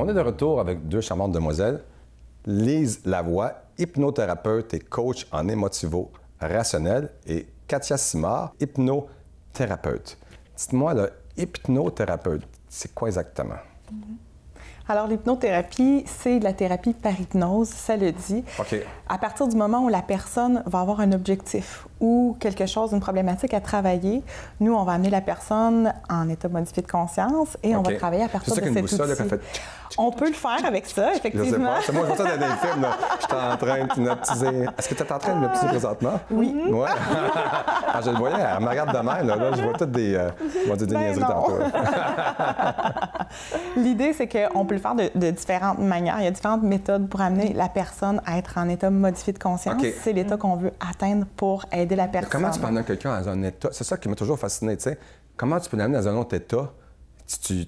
On est de retour avec deux charmantes demoiselles, Lise Lavoie, hypnothérapeute et coach en émotivo-rationnel, et Katia Simard, hypnothérapeute. Dites-moi, là, hypnothérapeute, c'est quoi exactement? Alors, l'hypnothérapie, c'est de la thérapie par hypnose, ça le dit. OK. À partir du moment où la personne va avoir un objectif ou quelque chose, une problématique à travailler, nous, on va amener la personne en état modifié de conscience et on va travailler à partir de cet outil. C'est ça qu'une boussole, là, fait... On peut le faire avec ça, effectivement. Je sais pas. C'est moi, je vois ça dans les films. Là. Je suis en train de m'hypnotiser. Est-ce que tu es en train de m'hypnotiser présentement? Oui. Ouais. Ah, je le voyais, elle me regarde de même. Là, je vois toutes des, des niaiseries tantôt. L'idée, c'est qu'on peut le faire de différentes manières. Il y a différentes méthodes pour amener la personne à être en état modifié de conscience. Okay. C'est l'état qu'on veut atteindre pour aider la personne. Comment tu peux amener quelqu'un dans un état? C'est ça qui m'a toujours fasciné, tu sais. Comment tu peux l'amener dans un autre état? Tu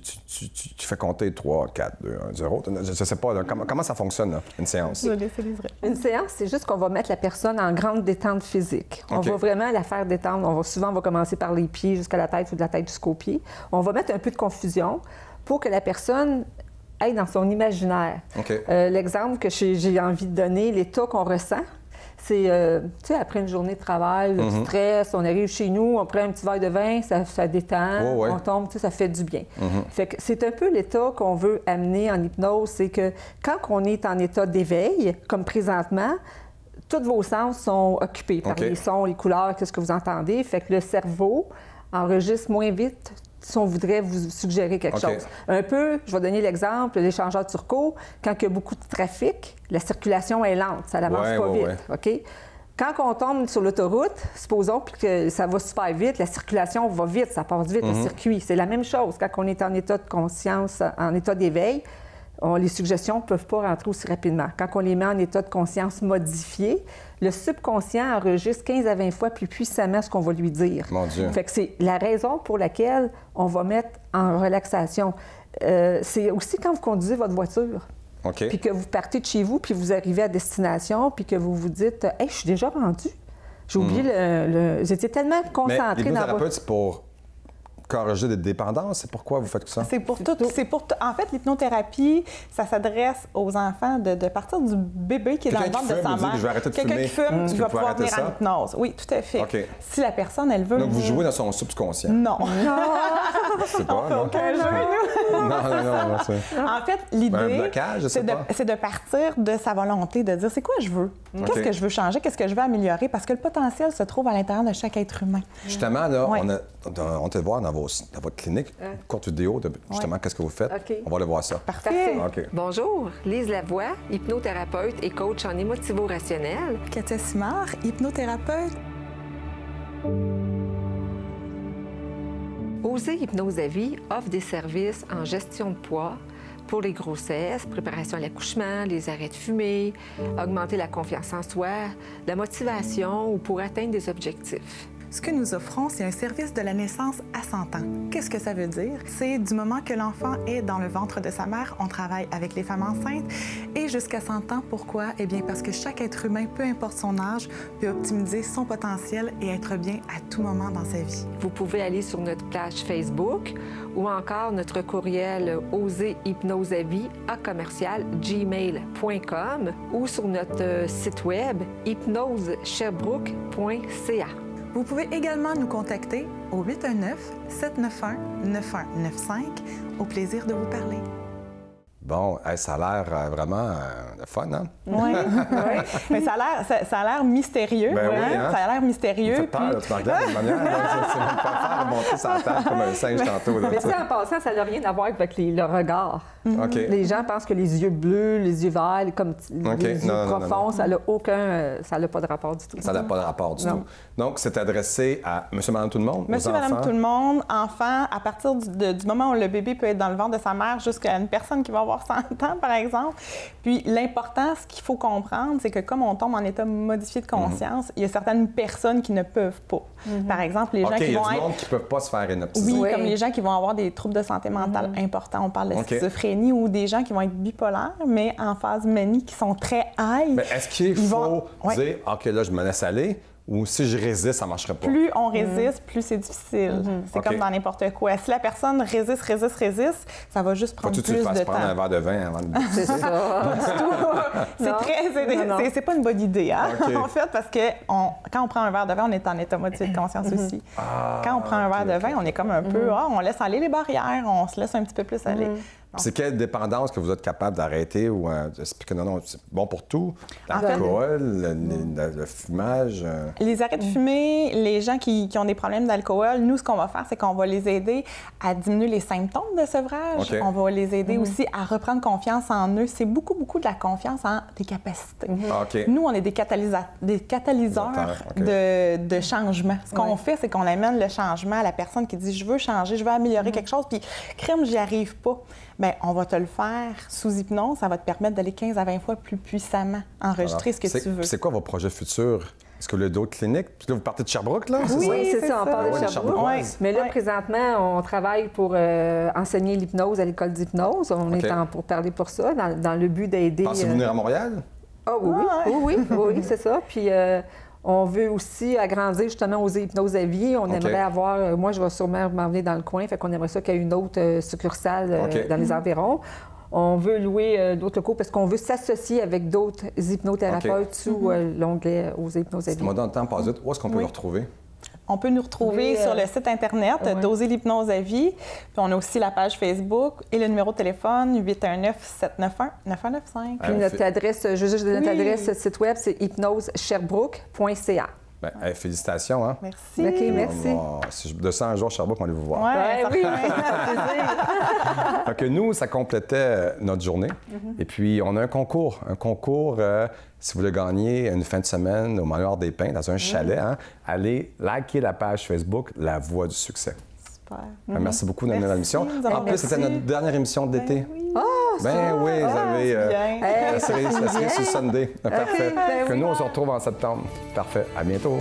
fais compter 3, 4, 2, 1, 0. Je ne sais pas, là, comment ça fonctionne, là, une séance? Je vais laisser les vrais. Une séance, c'est juste qu'on va mettre la personne en grande détente physique. On va vraiment la faire détendre. Souvent, on va commencer par les pieds jusqu'à la tête ou de la tête jusqu'aux pieds. On va mettre un peu de confusion pour que la personne aille dans son imaginaire. L'exemple que j'ai envie de donner, l'état qu'on ressent, c'est, tu sais, après une journée de travail, du stress, on arrive chez nous, on prend un petit verre de vin, ça détend, on tombe, tu sais, ça fait du bien. Fait que c'est un peu l'état qu'on veut amener en hypnose, c'est que quand on est en état d'éveil, comme présentement, tous vos sens sont occupés par les sons, les couleurs, qu'est-ce que vous entendez. Fait que le cerveau enregistre moins vite si on voudrait vous suggérer quelque chose. Un peu, je vais donner l'exemple, l'échangeur turco, quand il y a beaucoup de trafic, la circulation est lente, ça n'avance pas vite. OK? Quand on tombe sur l'autoroute, supposons que ça va super vite, la circulation va vite, ça passe vite, le circuit. C'est la même chose quand on est en état de conscience, en état d'éveil. Les suggestions ne peuvent pas rentrer aussi rapidement. Quand on les met en état de conscience modifié, le subconscient enregistre 15 à 20 fois plus puissamment ce qu'on va lui dire. Mon Dieu. Fait que c'est la raison pour laquelle on va mettre en relaxation. C'est aussi quand vous conduisez votre voiture. Puis que vous partez de chez vous, puis vous arrivez à destination, puis que vous vous dites « Hey, je suis déjà rendu. J'ai oublié J'étais tellement concentrée dans votre... c'est pour corriger des dépendances, c'est pourquoi vous faites ça? C'est pour tout. En fait, l'hypnothérapie, ça s'adresse aux enfants de partir du bébé qui est dans le ventre de sa mère. Quelqu'un qui fume, il va pouvoir venir en hypnose. Oui, tout à fait. Si la personne, elle veut... Donc, vous jouez dans son subconscient? Non. C'est pas, on fait aucun jeu, nous. Non. En fait, l'idée, c'est de partir de sa volonté, de dire, c'est quoi je veux? Qu'est-ce que je veux changer? Qu'est-ce que je veux améliorer? Parce que le potentiel se trouve à l'intérieur de chaque être humain. Justement, là, on te voit dans votre clinique, une courte vidéo de justement qu'est-ce que vous faites. On va aller voir ça. Parfait. Bonjour, Lise Lavoie, hypnothérapeute et coach en émotivo-rationnel. Katia Simard, hypnothérapeute. Oser Hypnose à Vie offre des services en gestion de poids pour les grossesses, préparation à l'accouchement, les arrêts de fumée, augmenter la confiance en soi, la motivation ou pour atteindre des objectifs. Ce que nous offrons, c'est un service de la naissance à 100 ans. Qu'est-ce que ça veut dire? C'est du moment que l'enfant est dans le ventre de sa mère, on travaille avec les femmes enceintes et jusqu'à 100 ans. Pourquoi? Eh bien, parce que chaque être humain, peu importe son âge, peut optimiser son potentiel et être bien à tout moment dans sa vie. Vous pouvez aller sur notre page Facebook ou encore notre courriel oserhypnoseavie@gmail.com ou sur notre site web hypnosesherbrooke.ca. Vous pouvez également nous contacter au 819-791-9195. Au plaisir de vous parler. Bon, ça a l'air vraiment le fun, hein? Oui, mais ça a l'air mystérieux. Ben oui, hein? Ça a l'air mystérieux. Ça fait peur, là, tu me regardes de manière. C'est même pas faire monter sa tête comme un singe tantôt. Là, mais ça, en passant, ça n'a rien à voir avec le regard. Les gens pensent que les yeux bleus, les yeux verts, comme les yeux profonds, ça n'a pas de rapport du tout. Ça n'a pas de rapport du tout. Donc, c'est adressé à monsieur, madame, tout le monde? Monsieur, madame, tout le monde, enfants, à partir du moment où le bébé peut être dans le ventre de sa mère jusqu'à une personne qui va avoir 100 ans, par exemple. Puis l'important, ce qu'il faut comprendre, c'est que comme on tombe en état modifié de conscience, il y a certaines personnes qui ne peuvent pas. Par exemple, les gens qui vont il y a du monde qui ne peuvent pas se faire hypnotiser. Oui, comme les gens qui vont avoir des troubles de santé mentale importants. On parle de schizophrénie ou des gens qui vont être bipolaires, mais en phase manie, qui sont très high. Mais est-ce qu'il faut dire, OK, là, je me laisse aller, ou si je résiste, ça ne marcherait pas? Plus on résiste, plus c'est difficile. C'est comme dans n'importe quoi. Si la personne résiste, ça va juste prendre Faut-tu plus que tu te de fasses temps. prendre un verre de vin avant de C'est ça. C'est pas une bonne idée, hein? OK. En fait, parce que quand on prend un verre de vin, on est en état motivé de conscience aussi. Quand on prend un verre de vin, on est comme un peu, on laisse aller les barrières, on se laisse un petit peu plus aller. C'est quelle dépendance que vous êtes capable d'arrêter ou que non, c'est bon pour tout? L'alcool, le fumage? Les arrêts de fumer, les gens qui ont des problèmes d'alcool, nous, ce qu'on va faire, c'est qu'on va les aider à diminuer les symptômes de sevrage. OK. On va les aider aussi à reprendre confiance en eux. C'est beaucoup de la confiance en tes capacités. OK. Nous, on est des catalyseurs OK. de changement. Ce qu'on fait, c'est qu'on amène le changement à la personne qui dit « je veux changer, je veux améliorer quelque chose », puis « crème, j'y arrive pas ». Bien, on va te le faire sous hypnose. Ça va te permettre d'aller 15 à 20 fois plus puissamment enregistrer ce que tu veux. C'est quoi vos projets futurs? Est-ce que vous avez d'autres cliniques? Puis là, vous partez de Sherbrooke, là? Oui, c'est ça, on parle de Ouais, Sherbrooke. ouais. Mais là, présentement, on travaille pour enseigner l'hypnose à l'école d'hypnose. On est pour parler pour ça, dans le but d'aider... Pensez-vous venir à Montréal? Ah oui, c'est ça. Puis on veut aussi agrandir justement aux hypnoses à vie. On aimerait avoir... moi, je vais sûrement m'en venir dans le coin, fait qu'on aimerait ça qu'il y ait une autre succursale dans les environs. On veut louer d'autres locaux parce qu'on veut s'associer avec d'autres hypnothérapeutes sous l'onglet aux hypnoses à vie. Moi, dans le temps passé, où est-ce qu'on peut le retrouver? On peut nous retrouver sur le site Internet d'Oser l'hypnose à vie. Puis on a aussi la page Facebook et le numéro de téléphone 819-791-9195. Puis notre adresse, je veux juste donner notre adresse site web, c'est hypnosesherbrooke.ca. Bien, félicitations, hein? Merci. OK, merci. Si je descends un jour à Sherbrooke, on va aller vous voir. Oui. Donc, nous, ça complétait notre journée. Et puis, on a un concours. Si vous voulez gagner une fin de semaine au Manoir des Pins, dans un chalet, hein, allez liker la page Facebook La Voix du Succès. Super. Merci beaucoup de venir à l'émission. En plus, c'était notre dernière émission d'été. Oui. Ben oui, vous avez la série sur Sunday. Parfait. Ben Que oui. nous, on se retrouve en septembre. Parfait. À bientôt.